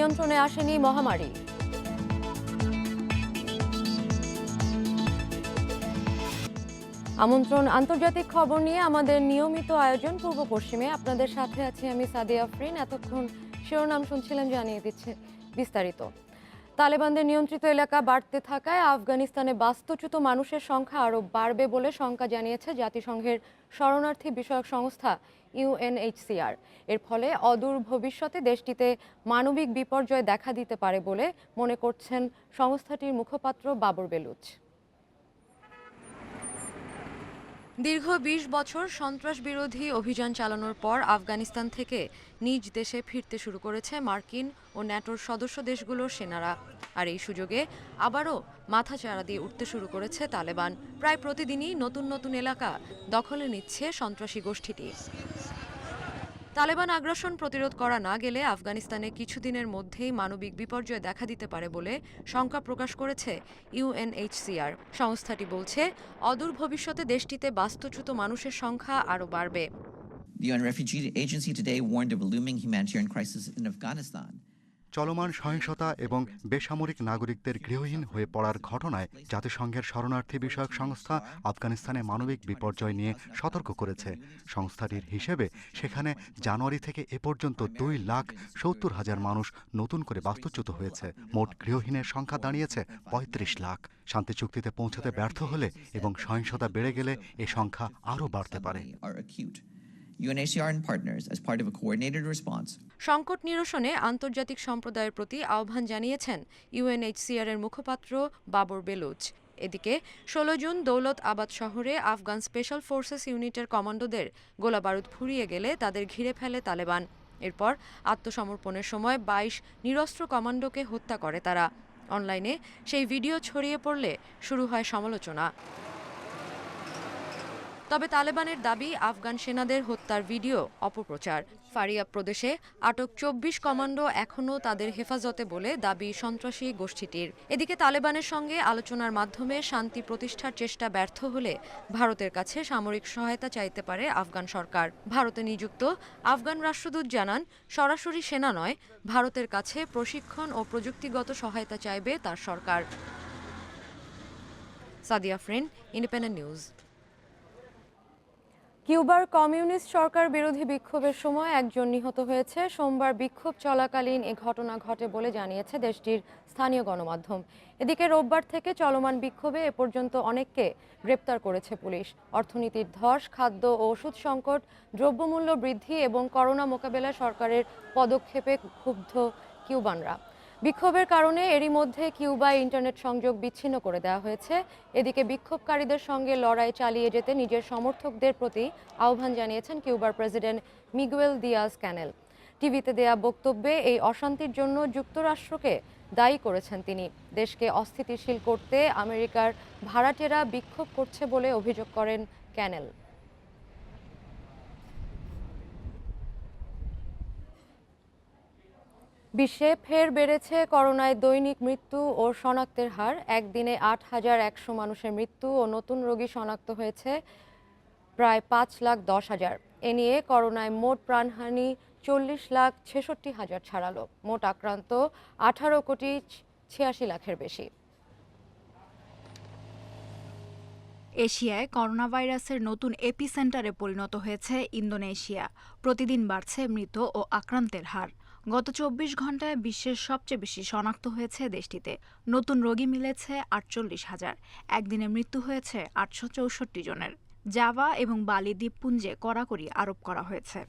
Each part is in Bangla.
নিয়ন্ত্রণে আসেনি মহামারী। আমন্ত্রণ আন্তর্জাতিক খবর নিয়ে আমাদের নিয়মিত আয়োজন পূর্ব পশ্চিমে। আপনাদের সাথে আছি আমি সাদিয়া আফরিন। এতক্ষণ শিরোনাম শুনছিলেন, জানিয়ে দিচ্ছে বিস্তারিত। তালেবানদের নিয়ন্ত্রিত এলাকা বাড়তে থাকায় আফগানিস্তানে বাস্তুচ্যুত মানুষের সংখ্যা আরও বাড়বে বলে শঙ্কা জানিয়েছে জাতিসংঘের শরণার্থী বিষয়ক সংস্থা ইউএনএইচসিআর। এর ফলে অদূর ভবিষ্যতে দেশটিতে মানবিক বিপর্যয় দেখা দিতে পারে বলে মনে করছেন সংস্থাটির মুখপাত্র বাবর বেলুচ। দীর্ঘ ২০ বছর সন্ত্রাস বিরোধী অভিযান চালানোর পর আফগানিস্তান থেকে নিজ দেশে ফিরতে শুরু করেছে মার্কিন ও ন্যাটোর সদস্য দেশগুলোর সেনারা। আর এই সুযোগে আবারও মাথাচাড়া দিয়ে উঠতে শুরু করেছে তালেবান। প্রায় প্রতিদিনই নতুন নতুন এলাকা দখলে নিচ্ছে সন্ত্রাসী গোষ্ঠীটি। তালেবান আগ্রাসন প্রতিরোধ করা না গেলে আফগানিস্তানে কিছুদিনের মধ্যেই মানবিক বিপর্যয় দেখা দিতে পারে বলে শঙ্কা প্রকাশ করেছে ইউএনএইচসিআর। সংস্থাটি বলছে, অদূর ভবিষ্যতে দেশটিতে বাস্তুচ্যুত মানুষের সংখ্যা আরও বাড়বে। The UN Refugee Agency today warned of a looming humanitarian crisis in Afghanistan. চলমান সহিংসতা এবং বেসামরিক নাগরিকদের গৃহহীন হয়ে পড়ার ঘটনায় জাতিসংঘের শরণার্থী বিষয়ক সংস্থা আফগানিস্তানে মানবিক বিপর্যয় নিয়ে সতর্ক করেছে। সংস্থাটির হিসেবে সেখানে জানুয়ারি থেকে এ পর্যন্ত 2,70,000 মানুষ নতুন করে বাস্তুচ্যুত হয়েছে। মোট গৃহহীনের সংখ্যা দাঁড়িয়েছে 35 লাখ। শান্তি চুক্তিতে পৌঁছাতে ব্যর্থ হলে এবং সহিংসতা বেড়ে গেলে এ সংখ্যা আরও বাড়তে পারে। UNHCR and partners as part of a coordinated response. সংকট নিরসনে আন্তর্জাতিক সম্প্রদায়ের প্রতি আহ্বান জানিয়েছেন ইউএনএইচসিআর এর মুখপাত্র বাবর বেলুচ। এদিকে 16 জুন দৌলত আবাদ শহরে আফগান স্পেশাল ফোর্সেস ইউনিটের কমান্ডোদের গোলাবারুদ ফুরিয়ে গেলে তাদের ঘিরে ফেলে তালেবান। এরপর আত্মসমর্পণের সময় 22 নিরস্ত্র কমান্ডোকে হত্যা করে তারা। অনলাইনে সেই ভিডিও ছড়িয়ে পড়লে শুরু হয় সমালোচনা। তবে তালেবানের দাবি, আফগান সেনাদের হত্যার ভিডিও অপপ্রচার। ফারিয়াব প্রদেশে আটক 24 কমান্ডো এখনও তাদের হেফাজতে বলে দাবি সন্ত্রাসী গোষ্ঠীটির। এদিকে তালেবানের সঙ্গে আলোচনার মাধ্যমে শান্তি প্রতিষ্ঠার চেষ্টা ব্যর্থ হলে ভারতের কাছে সামরিক সহায়তা চাইতে পারে আফগান সরকার। ভারতে নিযুক্ত আফগান রাষ্ট্রদূত জানান, সরাসরি সেনা নয়, ভারতের কাছে প্রশিক্ষণ ও প্রযুক্তিগত সহায়তা চাইবে তার সরকার। Sadia Afrin, Independent News. কিউবার কমিউনিস্ট সরকার বিরোধী বিক্ষোভের সময় একজন নিহত হয়েছে। সোমবার বিক্ষোভ চলাকালীন এ ঘটনা ঘটে বলে জানিয়েছে দেশটির স্থানীয় গণমাধ্যম। এদিকে রোববার থেকে চলমান বিক্ষোভে এ পর্যন্ত অনেককে গ্রেপ্তার করেছে পুলিশ। অর্থনীতির ধস, খাদ্য ও ওষুধ সংকট, দ্রব্যমূল্য বৃদ্ধি এবং করোনা মোকাবেলায় সরকারের পদক্ষেপে ক্ষুব্ধ কিউবানরা। বিক্ষোভের কারণে এরই মধ্যে কিউবায় ইন্টারনেট সংযোগ বিচ্ছিন্ন করে দেওয়া হয়েছে। এদিকে বিক্ষোভকারীদের সঙ্গে লড়াই চালিয়ে যেতে নিজের সমর্থকদের প্রতি আহ্বান জানিয়েছেন কিউবার প্রেসিডেন্ট মিগুয়েল দিয়াজ ক্যানেল। টিভিতে দেয়া বক্তব্যে এই অশান্তির জন্য যুক্তরাষ্ট্রকে দায়ী করেছেন তিনি। দেশকে অস্থিতিশীল করতে আমেরিকার ভাড়াটেরা বিক্ষোভ করছে বলে অভিযোগ করেন ক্যানেল। বিশ্বে ফের বেড়েছে করোনায় দৈনিক মৃত্যু ও শনাক্তের হার। একদিনে 8,100 মানুষের মৃত্যু ও নতুন রোগী শনাক্ত হয়েছে প্রায় 5,10,000। এ নিয়ে করোনায় মোট প্রাণহানি 40,66,000 ছাড়ালো। মোট আক্রান্ত 18,86,00,000-এর বেশি। এশিয়ায় করোনা ভাইরাসের নতুন এপিসেন্টারে পরিণত হয়েছে ইন্দোনেশিয়া। প্রতিদিন বাড়ছে মৃত ও আক্রান্তের হার। গত 24 ঘন্টায় বিশ্বের সবচেয়ে বেশি শনাক্ত হয়েছে দেশটিতে। নতুন রোগী মিলেছে 48,000। একদিনে মৃত্যু হয়েছে 864 জনের। জাভা এবং বালি দ্বীপপুঞ্জে কড়াকড়ি আরোপ করা হয়েছে।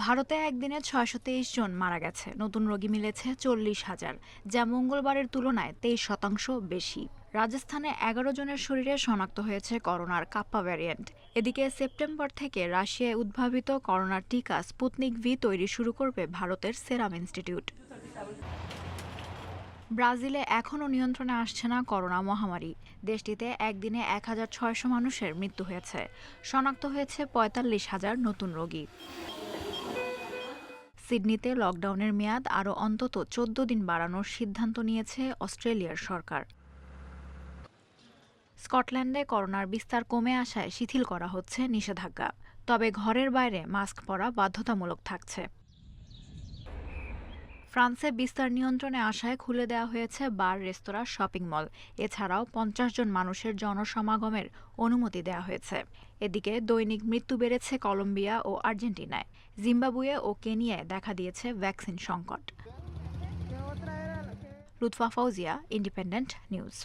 ভারতে একদিনে 623 জন মারা গেছে। নতুন রোগী মিলেছে 40,000, যা মঙ্গলবারের তুলনায় 23% বেশি। রাজস্থানে 11 জনের শরীরে শনাক্ত হয়েছে করোনার কাপ্পা ভ্যারিয়েন্ট। এদিকে সেপ্টেম্বর থেকে রাশিয়ায় উদ্ভাবিত করোনার টিকা স্পুতনিক ভি তৈরি শুরু করবে ভারতের সেরাম ইনস্টিটিউট। ব্রাজিলে এখনও নিয়ন্ত্রণে আসছে না করোনা মহামারী। দেশটিতে একদিনে 1,600 মানুষের মৃত্যু হয়েছে। শনাক্ত হয়েছে 45,000 নতুন রোগী। সিডনিতে লকডাউনের মেয়াদ আরও অন্তত 14 দিন বাড়ানোর সিদ্ধান্ত নিয়েছে অস্ট্রেলিয়ার সরকার। স্কটল্যান্ডে করোনার বিস্তার কমে আসায় শিথিল করা হচ্ছে নিষেধাজ্ঞা। তবে ঘরের বাইরে মাস্ক পরা বাধ্যতামূলক থাকছে। ফ্রান্সে বিস্তার নিয়ন্ত্রণে আসায় খুলে দেওয়া হয়েছে বার, রেস্তোরাঁ, শপিং মল। এছাড়াও ৫০ জন মানুষের জনসমাগমের অনুমতি দেওয়া হয়েছে। এদিকে দৈনিক মৃত্যু বেড়েছে কলম্বিয়া ও আর্জেন্টিনায়। জিম্বাবুয়ে ও কেনিয়ায় দেখা দিয়েছে ভ্যাকসিন সংকট। Lutfa Fouzia, independent news.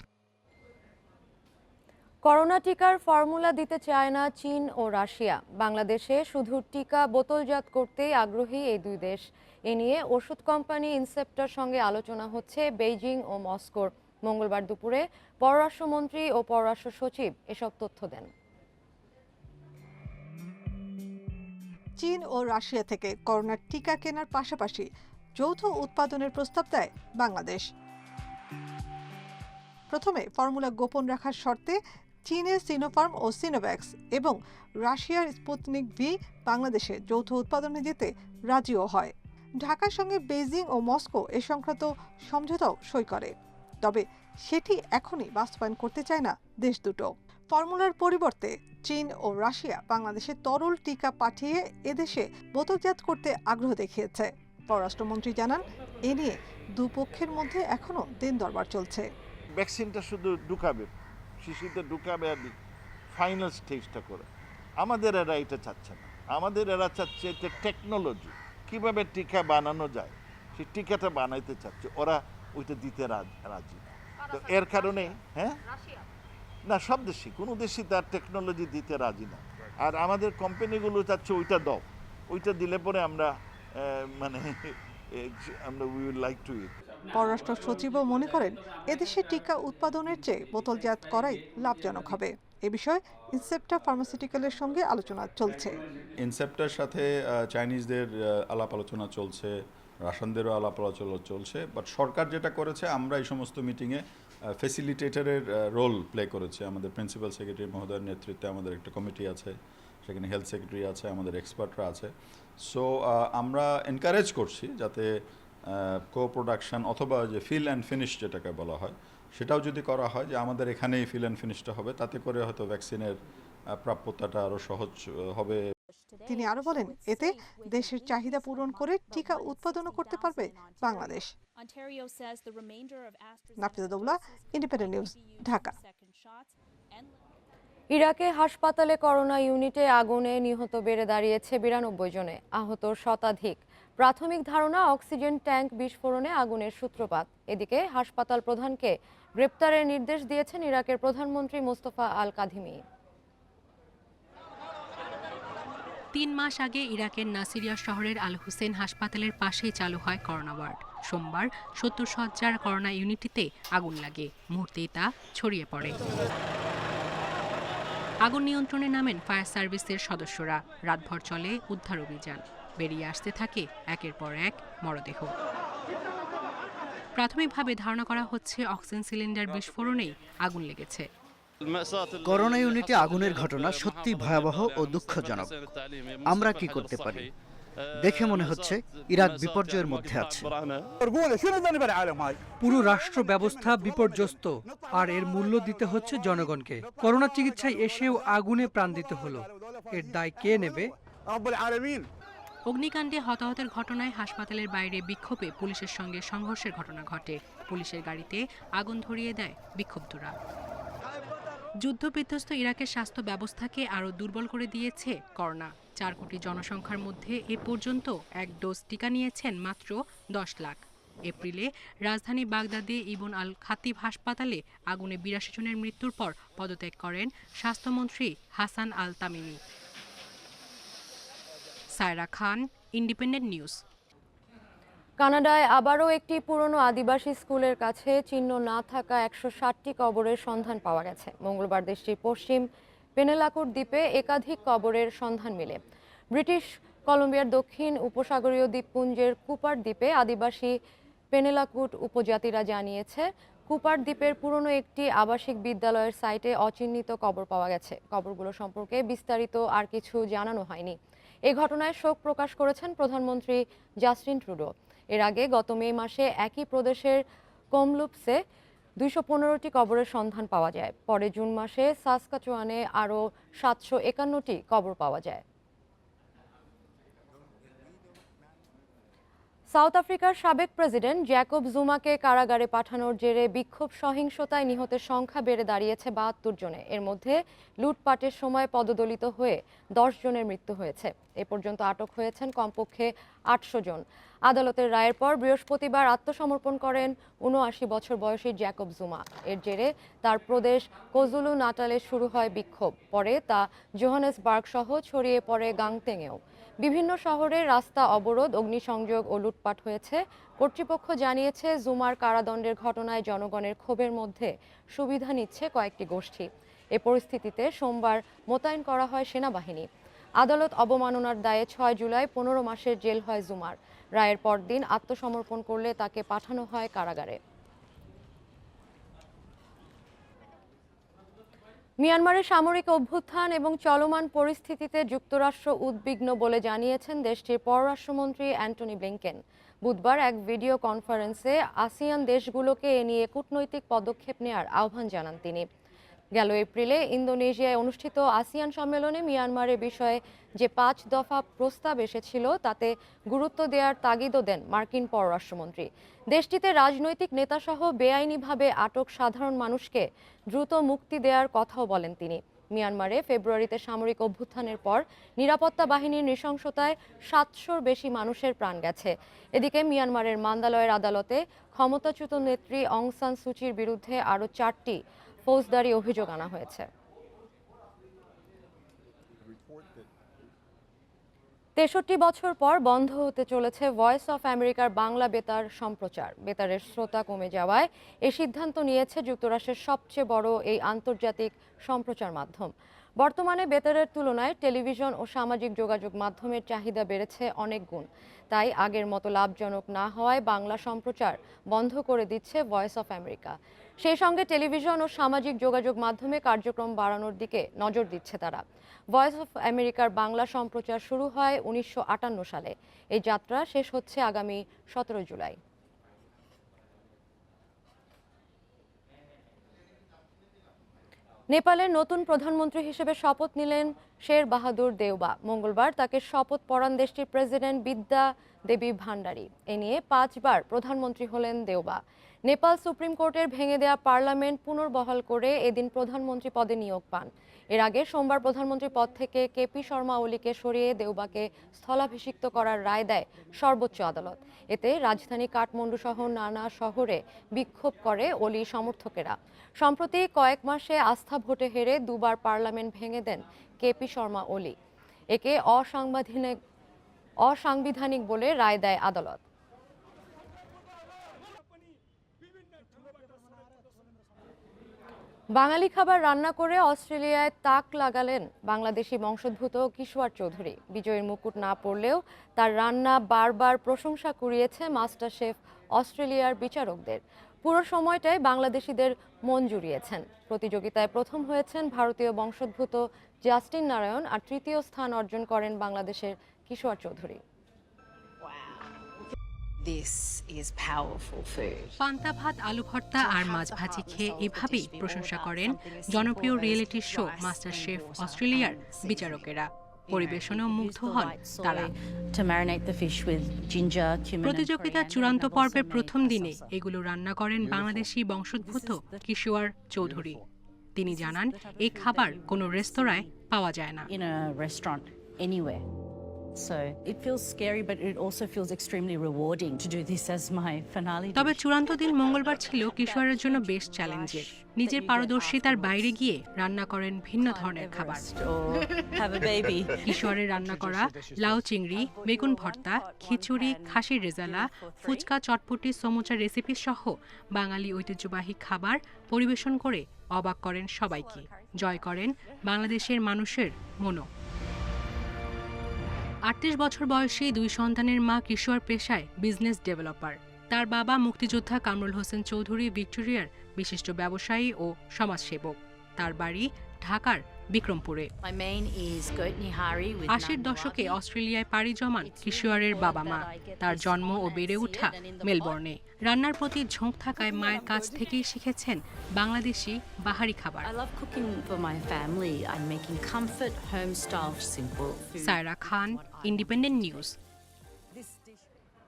Corona টিকার ফর্মুলা দিতে চায় না চীন ও রাশিয়া। বাংলাদেশে শুধু টিকা বোতলজাত করতেই আগ্রহী এই দুই দেশ। এ নিয়ে ওষুধ কোম্পানি ইনসেপ্টার সঙ্গে আলোচনা হচ্ছে বেইজিং ও মস্কোর। মঙ্গলবার দুপুরে পররাষ্ট্রমন্ত্রী ও পররাষ্ট্র সচিব এসব তথ্য দেন। চীন ও রাশিয়া থেকে করোনার টিকা কেনার পাশাপাশি যৌথ উৎপাদনের প্রস্তাব দেয় বাংলাদেশ। প্রথমে ফর্মুলা গোপন রাখার শর্তে চীনের সিনোফার্ম ও সিনোভ্যাক্স এবং রাশিয়ার স্পুতনিক ভি বাংলাদেশে যৌথ উৎপাদনে দিতে রাজিও হয়। ঢাকার সঙ্গে বেইজিং ও মস্কো এ সংক্রান্ত সমঝোতাও সই করে। তবে সেটি এখনই বাস্তবায়ন করতে চায় না দেশ দুটো। ফর্মুলার পরিবর্তে চীন ও রাশিয়া বাংলাদেশে তরল টিকা পাঠিয়ে এদেশে বোতলজাত করতে আগ্রহ দেখিয়েছে। পররাষ্ট্রমন্ত্রী জানান, এ নিয়ে দুপক্ষের মধ্যে এখনো দিন দরবার চলছে। ভ্যাকসিনটা শুধু ঢুকাবে, শিশুতে ঢুকাবে আর ফাইনাল স্টেজটা করে। আমাদের এরা এটা চাচ্ছে না। আমাদের এরা চাচ্ছে এটা টেকনোলজি, কীভাবে টিকা বানানো যায় সেই টিকাটা বানাইতে চাচ্ছে। ওরা ওইটা দিতে রাজি না। তো এর কারণে না, সব দেশই, কোনো দেশই তার টেকনোলজি দিতে রাজি না। আর আমাদের কোম্পানিগুলো চাচ্ছে ওইটা দাও, ওইটা দিলে পরে আমরা উই উড লাইক টু ইট। পররাষ্ট্র সচিবও মনে করেন, এদেশে টিকা উৎপাদনের চেয়ে বোতলজাত করাই লাভজনক হবে। এ বিষয়ে ইনসেপ্টা ফার্মাসিউটিক্যালের সঙ্গে আলোচনা চলছে। ইনসেপ্টার সাথে চাইনিজদের আলাপ আলোচনা চলছে, রাশিয়ানদেরও আলাপ আলোচনা চলছে। বাট সরকার যেটা করেছে, আমরা এই সমস্ত মিটিংয়ে ফ্যাসিলিটেটরের রোল প্লে করেছে। আমাদের প্রিন্সিপাল সেক্রেটারি মহোদয়ের নেতৃত্বে আমাদের একটা কমিটি আছে, সেখানে হেলথ সেক্রেটারি আছে, আমাদের এক্সপার্টরা আছে। সো আমরা এনকারেজ করছি যাতে কো প্রোডাকশন অথবা যে ফিল অ্যান্ড ফিনিশ যেটাকে বলা হয়, সেটাও যদি করা হয় যে আমাদের এখানেই ফিল অ্যান্ড ফিনিশটা হবে, তাতে করে হয়তো ভ্যাকসিনের প্রাপ্যতাটা আরও সহজ হবে। তিনি আরো বলেন, এতে দেশের চাহিদা পূরণ করে টিকা উৎপাদনও করতে পারবে বাংলাদেশ। Nafiza Daula, Independent News, Dhaka. ইরাকে হাসপাতালে করোনা ইউনিটে আগুনে নিহত বেড়ে দাঁড়িয়েছে ৯২ জনে, আহত শতাধিক। প্রাথমিক ধারণা, অক্সিজেন ট্যাঙ্ক বিস্ফোরণে আগুনের সূত্রপাত। এদিকে হাসপাতাল প্রধানকে গ্রেপ্তারের নির্দেশ দিয়েছেন ইরাকের প্রধানমন্ত্রী মোস্তফা আল কাদিমি। ৩ মাস আগে ইরাকের নাসিরিয়া শহরের আল হুসেন হাসপাতালের পাশেই চালু হয় করোনা ওয়ার্ড। সোমবার ৭০ শয্যার করোনা ইউনিটিতে আগুন লাগে, মুহূর্তেই তা ছড়িয়ে পড়ে। আগুন নিয়ন্ত্রণে নামেন ফায়ার সার্ভিসের সদস্যরা। রাতভর চলে উদ্ধার অভিযান। বেরিয়ে আসতে থাকে একের পর এক মরদেহ। প্রাথমিকভাবে ধারণা করা হচ্ছে অক্সিজেন সিলিন্ডার বিস্ফোরণেই আগুন লেগেছে। করোনা ইউনিটে আগুনের ঘটনা সত্যি ভয়াবহ ও দুঃখজনক। আমরা কি করতে পারি? দেখে মনে হচ্ছে ইরাক বিপর্যয়ের মধ্যে আছে। পুরো রাষ্ট্র ব্যবস্থা বিপর্যস্ত, আর এর মূল্য দিতে হচ্ছে জনগণকে। করোনা চিকিৎসায় এসেও আগুনে প্রাণ দিতে হলো, এর দায় কে নেবে? অগ্নিকাণ্ডে হতাহতের ঘটনায় হাসপাতালের বাইরে বিক্ষোভে পুলিশের সঙ্গে সংঘর্ষের ঘটনা ঘটে। পুলিশের গাড়িতে আগুন ধরিয়ে দেয় বিক্ষুব্ধরা। যুদ্ধবিধ্বস্ত ইরাকের স্বাস্থ্য ব্যবস্থাকে আরও দুর্বল করে দিয়েছে করোনা। ৪ কোটি জনসংখ্যার মধ্যে এ পর্যন্ত এক ডোজ টিকা নিয়েছেন মাত্র ১০ লাখ। এপ্রিলে রাজধানী বাগদাদে ইবন আল খাতিব হাসপাতালে আগুনে ৮২ জনের মৃত্যুর পর পদত্যাগ করেন স্বাস্থ্যমন্ত্রী হাসান আল তামিমি। সায়রা খান, ইন্ডিপেন্ডেন্ট নিউজ। কানাডায় আবারও একটি পুরনো আদিবাসী স্কুলের কাছে চিহ্ন না থাকা ১৬০টি কবরের সন্ধান পাওয়া গেছে। মঙ্গলবার দেশটির পশ্চিম পেনেলাকুট দ্বীপে একাধিক কবরের সন্ধান মেলে। ব্রিটিশ কলম্বিয়ার দক্ষিণ উপসাগরীয় দ্বীপপুঞ্জের কুপার দ্বীপে আদিবাসী পেনেলাকুট উপজাতিরা জানিয়েছে, কুপার দ্বীপের পুরনো একটি আবাসিক বিদ্যালয়ের সাইটে অচিহ্নিত কবর পাওয়া গেছে। কবরগুলো সম্পর্কে বিস্তারিত আর কিছু জানানো হয়নি। এ ঘটনায় শোক প্রকাশ করেছেন প্রধানমন্ত্রী জাস্টিন ট্রুডো। এর আগে গত মে মাসে একই প্রদেশের কমলুপসে ২১৫টি কবরের সন্ধান পাওয়া যায়। পরে জুন মাসে সাসকাচুয়ানে আরও ৭৫১টি কবর পাওয়া যায়। সাউথ আফ্রিকার সাবেক প্রেসিডেন্ট জ্যাকব জুমাকে কারাগারে পাঠানোর জেরে বিক্ষোভ সহিংসতায় নিহতের সংখ্যা বেড়ে দাঁড়িয়েছে ৭২ জনে। এর মধ্যে লুটপাটের সময় পদদলিত হয়ে ১০ জনের মৃত্যু হয়েছে। এ পর্যন্ত আটক হয়েছেন কমপক্ষে ৮০০ জন। আদালতের রায়ের পর বৃহস্পতিবার আত্মসমর্পণ করেন ৭৯ বছর বয়সী জ্যাকব জুমা। এর জেরে তার প্রদেশ কোজুলু নাটালে শুরু হয় বিক্ষোভ। পরে তা জোহানেসবার্গ সহ ছড়িয়ে পড়ে গাংতেংয়েও। বিভিন্ন শহরে রাস্তা অবরোধ, অগ্নিসংযোগ ও লুটপাট হয়েছে। কর্তৃপক্ষ জানিয়েছে, জুমার কারাদণ্ডের ঘটনায় জনগণের ক্ষোভের মধ্যে সুবিধা নিচ্ছে কয়েকটি গোষ্ঠী। এ পরিস্থিতিতে সোমবার মোতায়েন করা হয় সেনাবাহিনী। আদালত অবমাননার দায়ে ৬ জুলাই ১৫ মাসের জেল হয় জুমার। রায়ের পরদিন আত্মসমর্পণ করলে তাকে পাঠানো হয় কারাগারে। মিয়ানমারের সামরিক অভ্যুত্থান এবং চলমান পরিস্থিতিতে যুক্তরাষ্ট্র উদ্বিগ্ন বলে জানিয়েছেন দেশটির পররাষ্ট্রমন্ত্রী অ্যান্টনি ব্লিংকেন। বুধবার এক ভিডিও কনফারেন্সে আসিয়ান দেশগুলোকে এ নিয়ে কূটনৈতিক পদক্ষেপ নেওয়ার আহ্বান জানান তিনি। গেল এপ্রিলে ইন্দোনেশিয়ায় অনুষ্ঠিত আসিয়ান সম্মেলনে মিয়ানমারের বিষয়ে যে ৫ দফা প্রস্তাব এসেছিল তাতে গুরুত্ব দেওয়ার তাগিদও দেন মার্কিন পররাষ্ট্রমন্ত্রী। দেশটিতে রাজনৈতিক নেতাসহ বেআইনিভাবে আটক সাধারণ মানুষকে দ্রুত মুক্তি দেওয়ার কথাও বলেন তিনি। মিয়ানমারে ফেব্রুয়ারিতে সামরিক অভ্যুত্থানের পর নিরাপত্তা বাহিনীর নৃশংসতায় ৭০০-র বেশি মানুষের প্রাণ গেছে। এদিকে মিয়ানমারের মান্দালয়ের আদালতে ক্ষমতাচ্যুত নেত্রী অং সান সুচির বিরুদ্ধে আরও ৪টি ফৌজদারি অভিযোগ আনা হয়েছে। ৬৩ বছর পর বন্ধ হতে চলেছে ভয়েস অফ আমেরিকার বাংলা বেতার সম্প্রচার। বেতারের শ্রোতা কমে যাওয়ায় এই সিদ্ধান্ত নিয়েছে যুক্তরাষ্ট্রের সবচেয়ে বড় এই আন্তর্জাতিক সম্প্রচার মাধ্যম। বর্তমানে বেতারের তুলনায় টেলিভিশন ও সামাজিক যোগাযোগ মাধ্যমের চাহিদা বেড়েছে অনেক গুণ। তাই আগের মতো লাভজনক না হওয়ায় বাংলা সম্প্রচার বন্ধ করে দিচ্ছে ভয়েস অফ আমেরিকা। সেই সঙ্গে টেলিভিশন ও সামাজিক যোগাযোগ মাধ্যমে কার্যক্রম বাড়ানোর দিকে নজর দিচ্ছে তারা। ভয়েস অফ আমেরিকার বাংলা সম্প্রচার শুরু হয় ১৯৫৮ সালে। এই যাত্রা শেষ হচ্ছে আগামী ১৭ জুলাই। নেপালের নতুন প্রধানমন্ত্রী হিসেবে শপথ নিলেন শের বাহাদুর দেউবা। মঙ্গলবার তাকে শপথ পড়ান দেশটির প্রেসিডেন্ট বিদ্যা দেবী ভান্ডারী। এ নিয়ে ৫ বার প্রধানমন্ত্রী হলেন দেউবা। নেপাল সুপ্রিম কোর্টের ভেঙে দেওয়া পার্লামেন্ট পুনর্বহাল করে এদিন প্রধানমন্ত্রী পদে নিয়োগ পান। এর আগে সোমবার প্রধানমন্ত্রী পদ থেকে কেপি শর্মা ওলিকে সরিয়ে দেউবাকে স্থলাভিষিক্ত করার রায় দেয় সর্বোচ্চ আদালত। এতে রাজধানী কাঠমান্ডু সহ নানা শহরে বিক্ষোভ করে ওলি সমর্থকেরা। সম্প্রতি কয়েক মাসে আস্থা ভোটে হেরে দুবার পার্লামেন্ট ভেঙে দেন কেপি শর্মা ওলি। একে অসাংবিধানিক বলে রায় দেয় আদালত। বাঙালি খাবার রান্না করে অস্ট্রেলিয়ায় তাক লাগালেন বাংলাদেশি বংশোদ্ভূত কিশোর চৌধুরী। বিজয়ীর মুকুট না পড়লেও তার রান্না বারবার প্রশংসা কুড়িয়েছে মাস্টার শেফ অস্ট্রেলিয়ার বিচারকদের। পুরো সময়টাই বাংলাদেশিদের মন জুড়িয়েছেন। প্রতিযোগিতায় প্রথম হয়েছেন ভারতীয় বংশোদ্ভূত জাস্টিন নারায়ণ, আর তৃতীয় স্থান অর্জন করেন বাংলাদেশের কিশোর চৌধুরী। পান্তা ভাত, আলু ভর্তা আর মাছ ভাজি খেয়ে এভাবেই প্রশংসা করেন জনপ্রিয় রিয়েলিটি শো মাস্টার শেফ অস্ট্রেলিয়ার বিচারকেরা। পরিবেশনেও মুগ্ধ হন তারা। প্রতিযোগিতার চূড়ান্ত পর্বের প্রথম দিনে এগুলো রান্না করেন বাংলাদেশি বংশোদ্ভূত কিশোর চৌধুরী। তিনি জানান, এই খাবার কোনো রেস্তোরাঁয় পাওয়া যায় না। তবে চূড়ান্ত দিন মঙ্গলবার ছিল কিশোরের জন্য বেশ চ্যালেঞ্জের। নিজের পারদর্শিতার বাইরে গিয়ে রান্না করেন ভিন্ন ধরনের খাবার। কিশোরের রান্না করা লাউ চিংড়ি, বেগুন ভর্তা, খিচুড়ি, খাসির রেজালা, ফুচকা, চটপটি, সমুচা রেসিপি সহ বাঙালি ঐতিহ্যবাহী খাবার পরিবেশন করে অবাক করেন সবাইকে। জয় করেন বাংলাদেশের মানুষের মনও। ৩৮ বছর বয়সী ২ সন্তানের মা কিশোর পেশায় বিজনেস ডেভেলপার। তার বাবা মুক্তিযোদ্ধা কামরুল হোসেন চৌধুরী ভিক্টোরিয়ার বিশিষ্ট ব্যবসায়ী ও সমাজসেবক। তার বাড়ি ঢাকার বিক্রমপুরে। ৮০-র দশকে অস্ট্রেলিয়ায় পাড়ি জমান কিশোরের বাবা মা। তার জন্ম ও বেড়ে ওঠা মেলবোর্নে। রান্নার প্রতি ঝোঁক থাকায় মায়ের কাছ থেকেই শিখেছেন বাংলাদেশি বাহারি খাবার। সায়রা খান, ইন্ডিপেন্ডেন্ট নিউজ।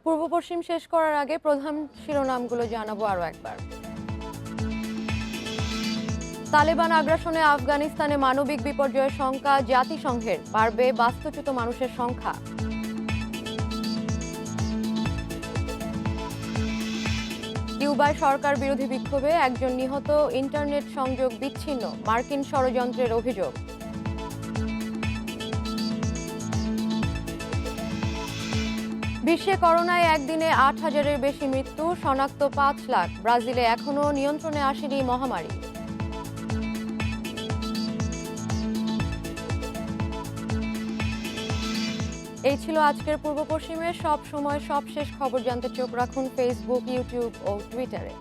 পূর্ব পশ্চিম শেষ করার আগে প্রধান শিরোনামগুলো জানাবো আরও একবার। তালেবান আগ্রাসনে আফগানিস্তানে মানবিক বিপর্যয়ের শঙ্কা জাতিসংঘের, বাড়বে বাস্তুচ্যুত মানুষের সংখ্যা। কিউবায় সরকার বিরোধী বিক্ষোভে একজন নিহত, ইন্টারনেট সংযোগ বিচ্ছিন্ন, মার্কিন ষড়যন্ত্রের অভিযোগ। বিশ্বে করোনায় একদিনে 8,000-এর বেশি মৃত্যু, শনাক্ত 5 লাখ। ব্রাজিলে এখনও নিয়ন্ত্রণে আসেনি মহামারী। এই ছিল আজকের পূর্ব পশ্চিমের সব সময় সবশেষ খবর জানতে চোখ রাখুন ফেসবুক, ইউটিউব ও টুইটারে।